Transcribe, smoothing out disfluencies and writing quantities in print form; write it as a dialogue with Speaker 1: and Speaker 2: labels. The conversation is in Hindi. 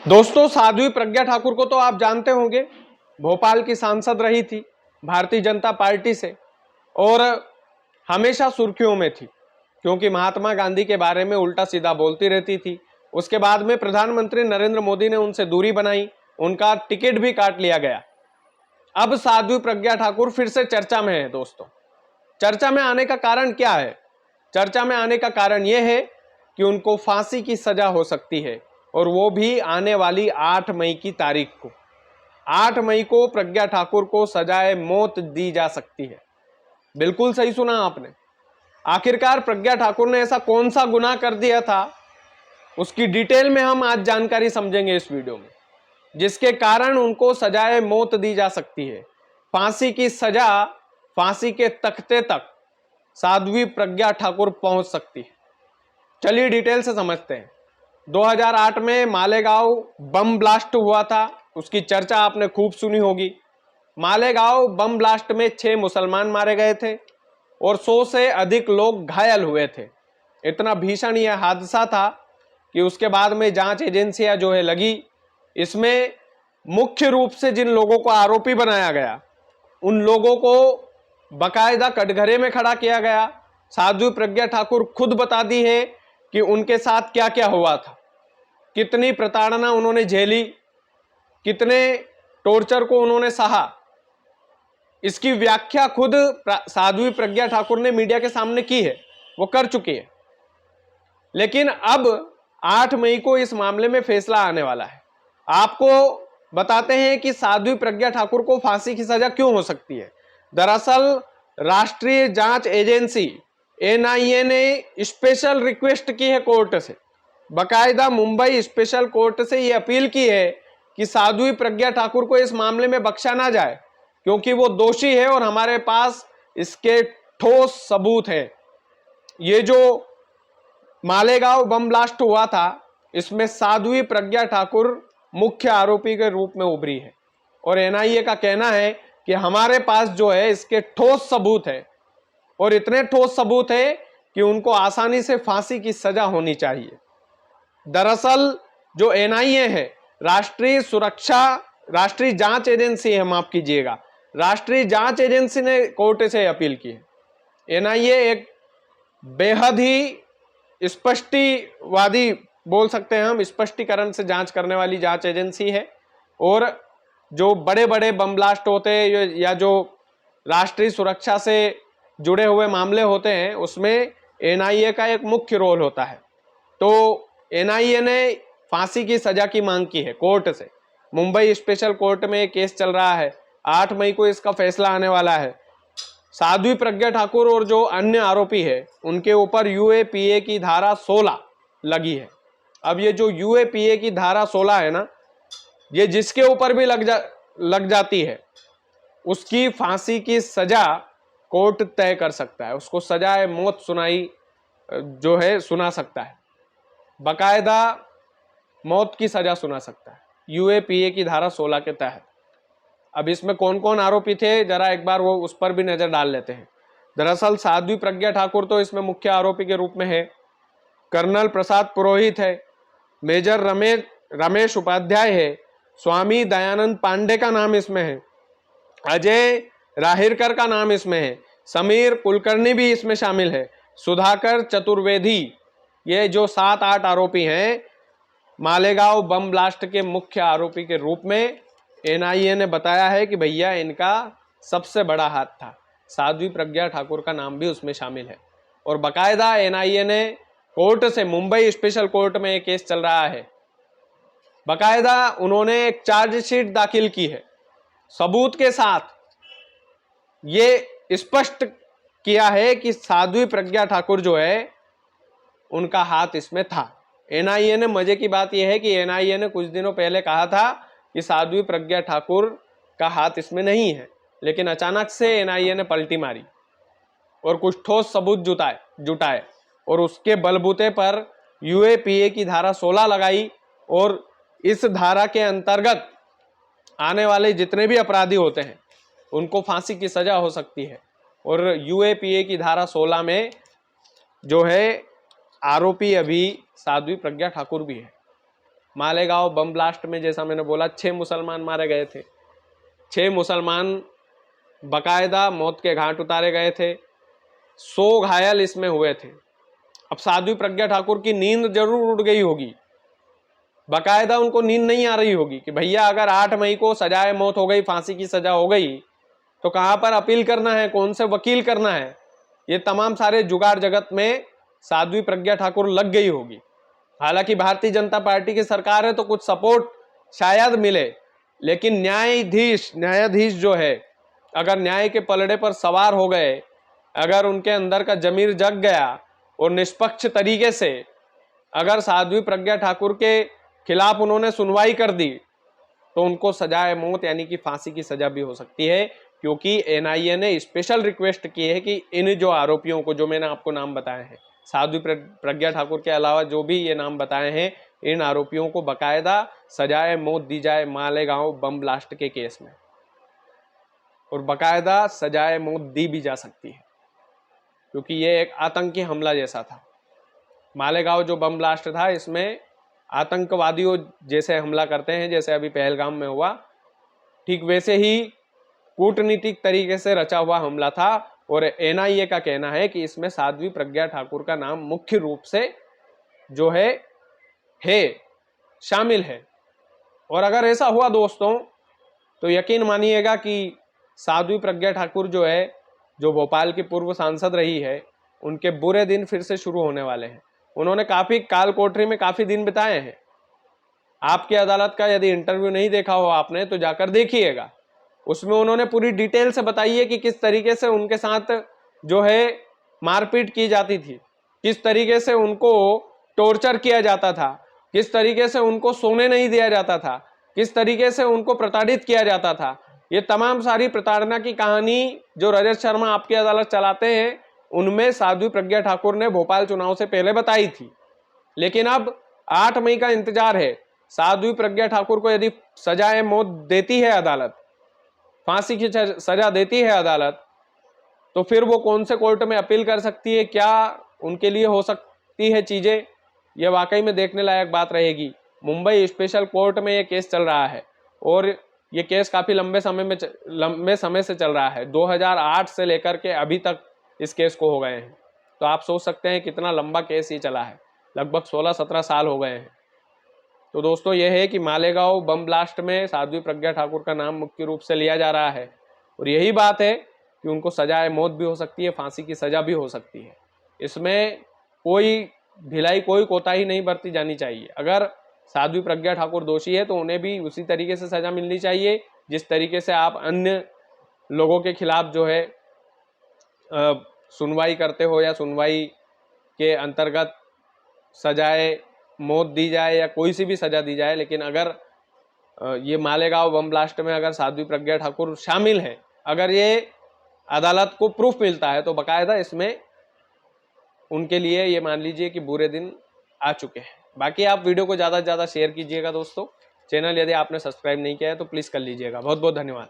Speaker 1: दोस्तों, साध्वी प्रज्ञा ठाकुर को तो आप जानते होंगे, भोपाल की सांसद रही थी भारतीय जनता पार्टी से और हमेशा सुर्खियों में थी क्योंकि महात्मा गांधी के बारे में उल्टा सीधा बोलती रहती थी। उसके बाद में प्रधानमंत्री नरेंद्र मोदी ने उनसे दूरी बनाई, उनका टिकट भी काट लिया गया। अब साध्वी प्रज्ञा ठाकुर फिर से चर्चा में है। दोस्तों, चर्चा में आने का कारण क्या है? चर्चा में आने का कारण यह है कि उनको फांसी की सजा हो सकती है और वो भी आने वाली 8 मई की तारीख को। 8 मई को प्रज्ञा ठाकुर को सजाए मौत दी जा सकती है। बिल्कुल सही सुना आपने। आखिरकार प्रज्ञा ठाकुर ने ऐसा कौन सा गुनाह कर दिया था, उसकी डिटेल में हम आज जानकारी समझेंगे इस वीडियो में, जिसके कारण उनको सजाए मौत दी जा सकती है। फांसी की सजा, फांसी के तख्ते तक साध्वी प्रज्ञा ठाकुर पहुंच सकती है। चलिए डिटेल से समझते हैं। 2008 में मालेगांव बम ब्लास्ट हुआ था, उसकी चर्चा आपने खूब सुनी होगी। मालेगांव बम ब्लास्ट में 6 मुसलमान मारे गए थे और 100 से अधिक लोग घायल हुए थे। इतना भीषण यह हादसा था कि उसके बाद में जांच एजेंसियां जो है लगी। इसमें मुख्य रूप से जिन लोगों को आरोपी बनाया गया, उन लोगों को बकायदा कटघरे में खड़ा किया गया। साध्वी प्रज्ञा ठाकुर खुद बताती है कि उनके साथ क्या क्या हुआ था, कितनी प्रताड़ना उन्होंने झेली, कितने टॉर्चर को उन्होंने सहा। इसकी व्याख्या खुद साध्वी प्रज्ञा ठाकुर ने मीडिया के सामने की है, वो कर चुकी है। लेकिन अब 8 मई को इस मामले में फैसला आने वाला है। आपको बताते हैं कि साध्वी प्रज्ञा ठाकुर को फांसी की सजा क्यों हो सकती है। दरअसल राष्ट्रीय जांच एजेंसी एनआईए ने स्पेशल रिक्वेस्ट की है कोर्ट से, बकायदा मुंबई स्पेशल कोर्ट से यह अपील की है कि साध्वी प्रज्ञा ठाकुर को इस मामले में बख्शा ना जाए क्योंकि वो दोषी है और हमारे पास इसके ठोस सबूत है। ये जो मालेगांव बम ब्लास्ट हुआ था, इसमें साध्वी प्रज्ञा ठाकुर मुख्य आरोपी के रूप में उभरी है और एनआईए का कहना है कि हमारे पास जो है इसके ठोस सबूत है और इतने ठोस सबूत है कि उनको आसानी से फांसी की सजा होनी चाहिए। दरअसल जो एनआईए है, राष्ट्रीय जांच एजेंसी है, माफ कीजिएगा, राष्ट्रीय जांच एजेंसी ने कोर्ट से अपील की है। एनआईए एक बेहद ही स्पष्टीवादी बोल सकते हैं हम, स्पष्टीकरण से जांच करने वाली जांच एजेंसी है और जो बड़े बड़े बम ब्लास्ट होते हैं या जो राष्ट्रीय सुरक्षा से जुड़े हुए मामले होते हैं, उसमें एनआईए का एक मुख्य रोल होता है। तो एनआईए ने फांसी की सजा की मांग की है कोर्ट से। मुंबई स्पेशल कोर्ट में एक केस चल रहा है, 8 मई को इसका फैसला आने वाला है। साध्वी प्रज्ञा ठाकुर और जो अन्य आरोपी है, उनके ऊपर यूएपीए की धारा 16 लगी है। अब ये जो यूएपीए की धारा 16 है ना, ये जिसके ऊपर भी लग जाती है, उसकी फांसी की सजा कोर्ट तय कर सकता है, उसको सजाए मौत सुना सकता है, बकायदा मौत की सजा सुना सकता है यूएपीए की धारा 16 के तहत। अब इसमें कौन कौन आरोपी थे, जरा एक बार वो उस पर भी नजर डाल लेते हैं। दरअसल साध्वी प्रज्ञा ठाकुर तो इसमें मुख्य आरोपी के रूप में है। कर्नल प्रसाद पुरोहित है, मेजर रमेश उपाध्याय है, स्वामी दयानंद पांडे का नाम इसमें है, अजय राहिरकर का नाम इसमें है, समीर कुलकर्णी भी इसमें शामिल है, सुधाकर चतुर्वेदी। ये जो 7-8 आरोपी हैं, मालेगांव बम ब्लास्ट के मुख्य आरोपी के रूप में एनआईए ने बताया है कि भैया इनका सबसे बड़ा हाथ था। साध्वी प्रज्ञा ठाकुर का नाम भी उसमें शामिल है और बकायदा एनआईए ने कोर्ट से, मुंबई स्पेशल कोर्ट में एक केस चल रहा है, बकायदा उन्होंने एक चार्जशीट दाखिल की है सबूत के साथ। ये स्पष्ट किया है कि साध्वी प्रज्ञा ठाकुर जो है, उनका हाथ इसमें था। एनआईए ने, मजे की बात यह है कि एनआईए ने कुछ दिनों पहले कहा था कि साध्वी प्रज्ञा ठाकुर का हाथ इसमें नहीं है, लेकिन अचानक से एनआईए ने पलटी मारी और कुछ ठोस सबूत जुटाए और उसके बलबूते पर यूएपीए की धारा 16 लगाई और इस धारा के अंतर्गत आने वाले जितने भी अपराधी होते हैं उनको फांसी की सजा हो सकती है। और यूएपीए की धारा 16 में जो है आरोपी अभी साध्वी प्रज्ञा ठाकुर भी है। मालेगांव बम ब्लास्ट में जैसा मैंने बोला 6 मुसलमान मारे गए थे, 6 मुसलमान बकायदा मौत के घाट उतारे गए थे, 100 घायल इसमें हुए थे। अब साध्वी प्रज्ञा ठाकुर की नींद जरूर उड़ गई होगी, बकायदा उनको नींद नहीं आ रही होगी कि भैया अगर 8 मई को सजाए मौत हो गई, फांसी की सजा हो गई, तो कहां पर अपील करना है, कौन से वकील करना है, ये तमाम सारे जुगाड़ जगत में साध्वी प्रज्ञा ठाकुर लग गई होगी। हालांकि भारतीय जनता पार्टी की सरकार है तो कुछ सपोर्ट शायद मिले, लेकिन न्यायाधीश जो है अगर न्याय के पलड़े पर सवार हो गए, अगर उनके अंदर का जमीर जग गया और निष्पक्ष तरीके से अगर साध्वी प्रज्ञा ठाकुर के खिलाफ उन्होंने सुनवाई कर दी, तो उनको सजाए मौत यानी कि फांसी की सजा भी हो सकती है। क्योंकि एनआईए ने स्पेशल रिक्वेस्ट की है कि इन जो आरोपियों को, जो मैंने आपको नाम बताए हैं, साध्वी प्रज्ञा ठाकुर के अलावा जो भी ये नाम बताए हैं, इन आरोपियों को बकायदा सजाए मौत दी जाए मालेगांव बम ब्लास्ट के केस में, और बकायदा सजाए मौत दी भी जा सकती है, क्योंकि ये एक आतंकी हमला जैसा था। मालेगांव जो बम ब्लास्ट था, इसमें आतंकवादियों जैसे हमला करते हैं, जैसे अभी पहलगाम में हुआ, ठीक वैसे ही कूटनीतिक तरीके से रचा हुआ हमला था। और एनआईए का कहना है कि इसमें साध्वी प्रज्ञा ठाकुर का नाम मुख्य रूप से जो है शामिल है। और अगर ऐसा हुआ दोस्तों, तो यकीन मानिएगा कि साध्वी प्रज्ञा ठाकुर जो है, जो भोपाल की पूर्व सांसद रही है, उनके बुरे दिन फिर से शुरू होने वाले हैं। उन्होंने काफी काल कोठरी में काफी दिन बिताए हैं। आपकी अदालत का यदि इंटरव्यू नहीं देखा हो आपने, तो जाकर देखिएगा। उसमें उन्होंने पूरी डिटेल से बताई है कि किस तरीके से उनके साथ जो है मारपीट की जाती थी, किस तरीके से उनको टॉर्चर किया जाता था, किस तरीके से उनको सोने नहीं दिया जाता था, किस तरीके से उनको प्रताड़ित किया जाता था। ये तमाम सारी प्रताड़ना की कहानी जो रजत शर्मा आपकी अदालत चलाते हैं, उनमें साध्वी प्रज्ञा ठाकुर ने भोपाल चुनाव से पहले बताई थी। लेकिन अब 8 मई का इंतजार है। साध्वी प्रज्ञा ठाकुर को यदि सजाए मौत देती है अदालत, फांसी की सजा देती है अदालत, तो फिर वो कौन से कोर्ट में अपील कर सकती है, क्या उनके लिए हो सकती है चीजें, ये वाकई में देखने लायक बात रहेगी। मुंबई स्पेशल कोर्ट में ये केस चल रहा है, और ये केस काफी लंबे समय से चल रहा है। 2008 से लेकर के अभी तक इस केस को हो गए हैं। तो आप सोच सकते हैं कितना लंबा केस ये चला है, लगभग 16-17 साल हो गए हैं। तो दोस्तों ये है कि मालेगांव बम ब्लास्ट में साध्वी प्रज्ञा ठाकुर का नाम मुख्य रूप से लिया जा रहा है, और यही बात है कि उनको सजाए मौत भी हो सकती है, फांसी की सजा भी हो सकती है। इसमें कोई ढिलाई, कोई कोताही नहीं बरती जानी चाहिए। अगर साध्वी प्रज्ञा ठाकुर दोषी है तो उन्हें भी उसी तरीके से सजा मिलनी चाहिए जिस तरीके से आप अन्य लोगों के खिलाफ जो है सुनवाई करते हो, या सुनवाई के अंतर्गत सजाए मौत दी जाए या कोई सी भी सजा दी जाए। लेकिन अगर ये मालेगांव बम ब्लास्ट में अगर साध्वी प्रज्ञा ठाकुर शामिल है, अगर ये अदालत को प्रूफ मिलता है, तो बकायदा इसमें उनके लिए ये मान लीजिए कि बुरे दिन आ चुके हैं। बाकी आप वीडियो को ज़्यादा से ज़्यादा शेयर कीजिएगा दोस्तों। चैनल यदि आपने सब्सक्राइब नहीं किया है तो प्लीज़ कर लीजिएगा। बहुत बहुत धन्यवाद।